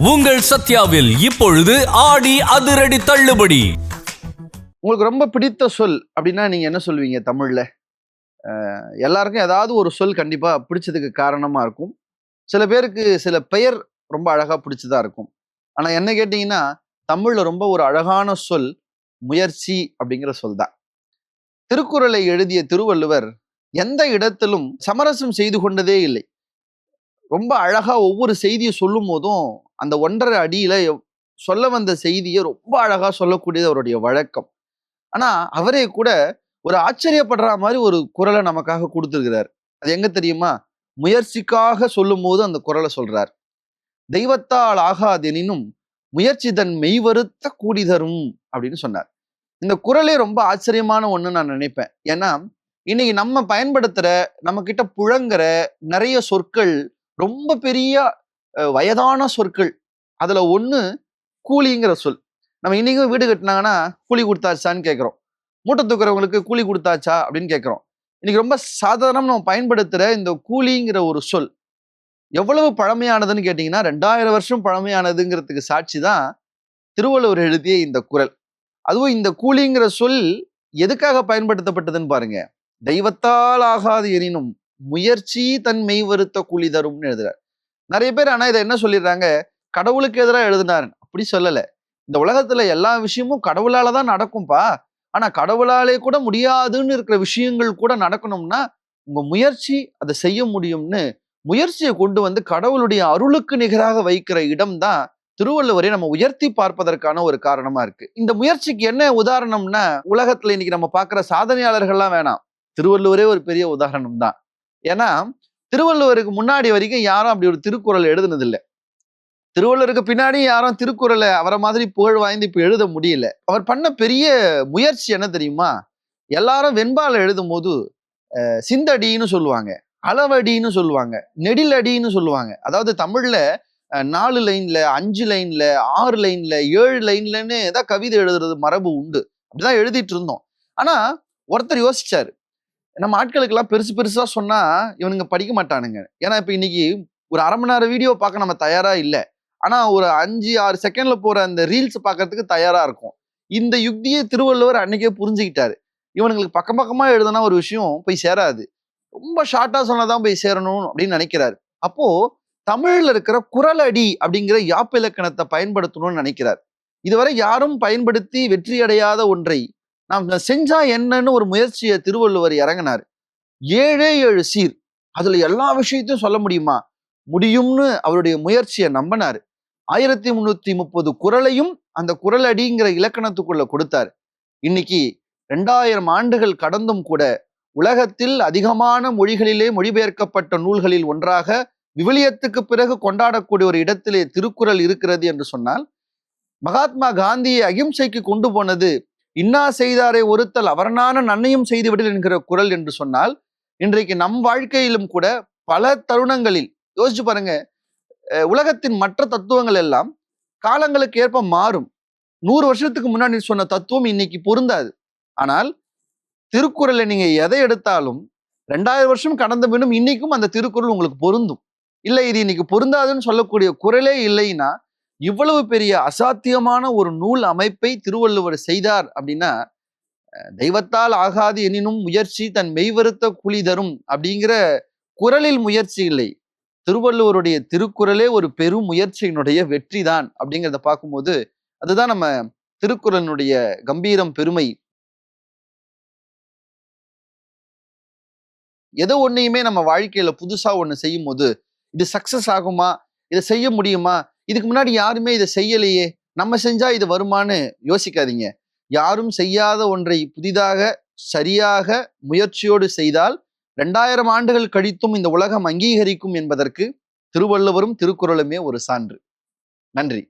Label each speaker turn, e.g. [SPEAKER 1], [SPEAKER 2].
[SPEAKER 1] உங்கள் சத்யாவில் இப்பொழுது ஆடி அதிரடி தள்ளுபடி.
[SPEAKER 2] உங்களுக்கு ரொம்ப பிடித்த சொல் அப்படின்னா நீங்க என்ன சொல்வீங்க தமிழ்ல? எல்லாருக்கும் ஏதாவது ஒரு சொல் கண்டிப்பா பிடிச்சதுக்கு காரணமா இருக்கும். சில பேருக்கு சில பெயர் ரொம்ப அழகா பிடிச்சதா இருக்கும். ஆனா என்ன கேட்டீங்கன்னா, தமிழ்ல ரொம்ப ஒரு அழகான சொல் முயற்சி அப்படிங்கிற சொல் தான். திருக்குறளை எழுதிய திருவள்ளுவர் எந்த இடத்திலும் சமரசம் செய்து கொண்டதே இல்லை. ரொம்ப அழகா ஒவ்வொரு செய்தியை சொல்லும் போதும் அந்த 1.5 அடியில சொல்ல வந்த செய்தியை ரொம்ப அழகா சொல்லக்கூடியது அவருடைய வழக்கம். ஆனா அவரே கூட ஒரு ஆச்சரியப்படுற மாதிரி ஒரு குறளை நமக்காக கொடுத்திருக்கிறார். அது எங்க தெரியுமா? முயற்சிக்காக சொல்லும் போது அந்த குறளை சொல்றார். தெய்வத்தால் ஆகாதெனினும் முயற்சி தன் மெய்வருத்த கூடி தரும் அப்படின்னு சொன்னார். இந்த குறளே ரொம்ப ஆச்சரியமான ஒண்ணு நான் நினைப்பேன். ஏன்னா இன்னைக்கு நம்ம பயன்படுத்துற நம்ம கிட்ட புழங்குற நிறைய சொற்கள் ரொம்ப பெரிய வயதான சொற்கள். அதுல ஒண்ணு கூலிங்கிற சொல். நம்ம இன்னைக்கும் வீடு கட்டினாங்கன்னா கூலி கொடுத்தாச்சான்னு கேட்கிறோம். மூட்டை தூக்குறவங்களுக்கு கூலி கொடுத்தாச்சா அப்படின்னு கேட்கிறோம். இன்னைக்கு ரொம்ப சாதாரணம் நம்ம பயன்படுத்துற இந்த கூலிங்கிற ஒரு சொல் எவ்வளவு பழமையானதுன்னு கேட்டீங்கன்னா 2000 வருஷம் பழமையானதுங்கிறதுக்கு சாட்சி தான் திருவள்ளுவர் எழுதிய இந்த குறள். அதுவும் இந்த கூலிங்கிற சொல் எதுக்காக பயன்படுத்தப்பட்டதுன்னு பாருங்க. தெய்வத்தால் ஆகாது எனினும் முயற்சி தன் மெய் வருத்த கூலி தரும்னு எழுதுறாரு. நிறைய பேர் ஆனா இதை என்ன சொல்லிடுறாங்க, கடவுளுக்கு எதிராக எழுதினாரு. அப்படி சொல்லல. இந்த உலகத்துல எல்லா விஷயமும் கடவுளாலதான் நடக்கும்பா. ஆனா கடவுளாலே கூட முடியாதுன்னு இருக்கிற விஷயங்கள் கூட நடக்கணும்னா உங்க முயற்சி அதை செய்ய முடியும்னு முயற்சியை கொண்டு வந்து கடவுளுடைய அருளுக்கு நிகராக வைக்கிற இடம் தான் திருவள்ளுவரை நம்ம உயர்த்தி பார்ப்பதற்கான ஒரு காரணமா இருக்கு. இந்த முயற்சிக்கு என்ன உதாரணம்னா, உலகத்துல இன்னைக்கு நம்ம பார்க்கிற சாதனையாளர்கள்லாம் வேணாம், திருவள்ளுவரே ஒரு பெரிய உதாரணம் தான். ஏன்னா திருவள்ளுவருக்கு முன்னாடி வரைக்கும் யாரும் அப்படி ஒரு திருக்குறள் எழுதுனது இல்லை. திருவள்ளுவருக்கு பின்னாடி யாரும் திருக்குறளை அவரை மாதிரி புகழ் வாய்ந்து இப்ப எழுத முடியல. அவர் பண்ண பெரிய முயற்சி என்ன தெரியுமா? எல்லாரும் வெண்பால எழுதும் போது சிந்தடின்னு சொல்லுவாங்க, அளவடின்னு சொல்லுவாங்க, நெடிலடின்னு சொல்லுவாங்க. அதாவது தமிழ்ல 4 லைன்ல 5 லைன்ல 6 லைன்ல 7 லைன்லன்னு ஏதாவது கவிதை எழுதுறது மரபு உண்டு. அப்படிதான் எழுதிட்டு இருந்தோம். ஆனா ஒருத்தர் யோசிச்சாரு, நம்ம ஆட்களுக்கெல்லாம் பெருசு பெருசா சொன்னா இவனுங்க படிக்க மாட்டானுங்க. ஏன்னா இப்ப இன்னைக்கு ஒரு 1/2 மணி நேரம் வீடியோ பார்க்க நம்ம தயாரா இல்லை. ஆனா ஒரு 5-6 செகண்ட்ல போற அந்த ரீல்ஸ் பார்க்கறதுக்கு தயாரா இருக்கும். இந்த யுக்தியை திருவள்ளுவர் அன்னைக்கே புரிஞ்சுக்கிட்டாரு. இவனுங்களுக்கு பக்கம் பக்கமா எழுதுனா ஒரு விஷயம் போய் சேராது, ரொம்ப ஷார்ட்டா சொன்னதான் போய் சேரணும் அப்படின்னு நினைக்கிறாரு. அப்போ தமிழ்ல இருக்கிற குறளடி அப்படிங்கிற யாப்பிலக்கணத்தை பயன்படுத்தணும்னு நினைக்கிறார். இதுவரை யாரும் பயன்படுத்தி வெற்றி அடையாத ஒன்றை நாம் செஞ்சா என்னன்னு ஒரு முயற்சியை திருவள்ளுவர் இறங்கினார். 7 சீர், அதுல எல்லா விஷயத்தையும் சொல்ல முடியுமா? முடியும்னு அவருடைய முயற்சியை நம்பினார். 1330 குறளையும் அந்த குறளடிங்கிற இலக்கணத்துக்குள்ள கொடுத்தார். இன்னைக்கு 2000 ஆண்டுகள் கடந்தும் கூட உலகத்தில் அதிகமான மொழிகளிலே மொழிபெயர்க்கப்பட்ட நூல்களில் ஒன்றாக விவிலியத்துக்கு பிறகு கொண்டாடக்கூடிய ஒரு இடத்திலே திருக்குறள் இருக்கிறது என்று சொன்னால், மகாத்மா காந்தியை அகிம்சைக்கு கொண்டு போனது இன்னா செய்தாரை ஒருத்தல் அவரனான நன்மையும் செய்துவிடல் என்கிற குறள் என்று சொன்னால், இன்றைக்கு நம் வாழ்க்கையிலும் கூட பல தருணங்களில் யோசிச்சு பாருங்க, உலகத்தின் மற்ற தத்துவங்கள் எல்லாம் காலங்களுக்கு ஏற்ப மாறும். 100 வருஷத்துக்கு முன்னாடி சொன்ன தத்துவம் இன்னைக்கு பொருந்தாது. ஆனால் திருக்குறளை நீங்க எதை எடுத்தாலும் 2000 வருஷம் கடந்த பின்னும் இன்னைக்கும் அந்த திருக்குறள் உங்களுக்கு பொருந்தும். இல்லை இது இன்னைக்கு பொருந்தாதுன்னு சொல்லக்கூடிய குறளே இல்லைன்னா, இவ்வளவு பெரிய அசாத்தியமான ஒரு நூல் அமைப்பை திருவள்ளுவர் செய்தார் அப்படின்னா, தெய்வத்தால் ஆகாது எனினும் முயற்சி தன் மெய்வருத்த கூலி தரும் அப்படிங்கிற குறளில் முயற்சி இல்லை, திருவள்ளுவருடைய திருக்குறளே ஒரு பெரும் முயற்சியினுடைய வெற்றி தான் அப்படிங்கிறத பார்க்கும்போது அதுதான் நம்ம திருக்குறளினுடைய கம்பீரம், பெருமை. எதோ ஒன்னையுமே நம்ம வாழ்க்கையில புதுசா ஒண்ணு செய்யும் போது இது சக்சஸ் ஆகுமா, இதை செய்ய முடியுமா, இதுக்கு முன்னாடி யாருமே இதை செய்யலையே, நம்ம செஞ்சா இது வருமானு யோசிக்காதீங்க. யாரும் செய்யாத ஒன்றை புதிதாக சரியாக முயற்சியோடு செய்தால் 2000 ஆண்டுகள் கழித்தும் இந்த உலகம் அங்கீகரிக்கும் என்பதற்கு திருவள்ளுவரும் திருக்குறளுமே ஒரு சான்று. நன்றி.